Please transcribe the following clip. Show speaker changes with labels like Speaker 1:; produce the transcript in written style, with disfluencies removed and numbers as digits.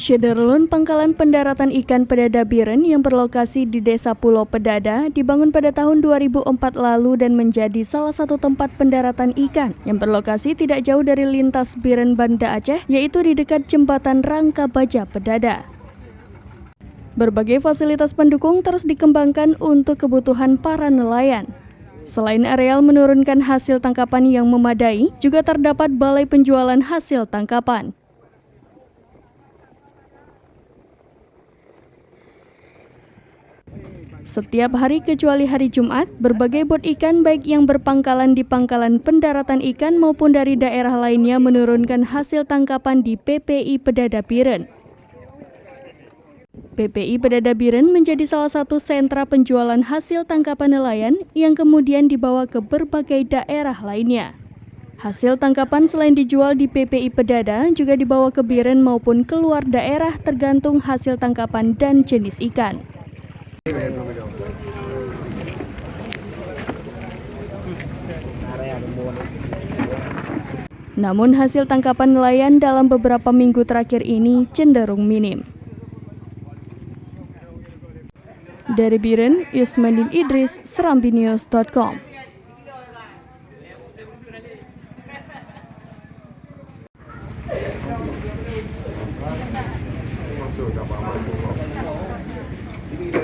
Speaker 1: Syederlun, pangkalan pendaratan ikan Pedada Biren yang berlokasi di Desa Pulau Pedada, dibangun pada tahun 2004 lalu dan menjadi salah satu tempat pendaratan ikan yang berlokasi tidak jauh dari lintas Biren Banda Aceh, yaitu di dekat jembatan Rangka Baja Pedada. Berbagai fasilitas pendukung terus dikembangkan untuk kebutuhan para nelayan. Selain areal menurunkan hasil tangkapan yang memadai, juga terdapat balai penjualan hasil tangkapan. Setiap hari kecuali hari Jumat, berbagai bot ikan baik yang berpangkalan di pangkalan pendaratan ikan maupun dari daerah lainnya menurunkan hasil tangkapan di PPI Pedada Biren. PPI Pedada Biren menjadi salah satu sentra penjualan hasil tangkapan nelayan yang kemudian dibawa ke berbagai daerah lainnya. Hasil tangkapan selain dijual di PPI Pedada juga dibawa ke Biren maupun keluar daerah tergantung hasil tangkapan dan jenis ikan. Namun hasil tangkapan nelayan dalam beberapa minggu terakhir ini cenderung minim. Dari Biren, Yusmandin Idris, serambinews.com.
Speaker 2: Ini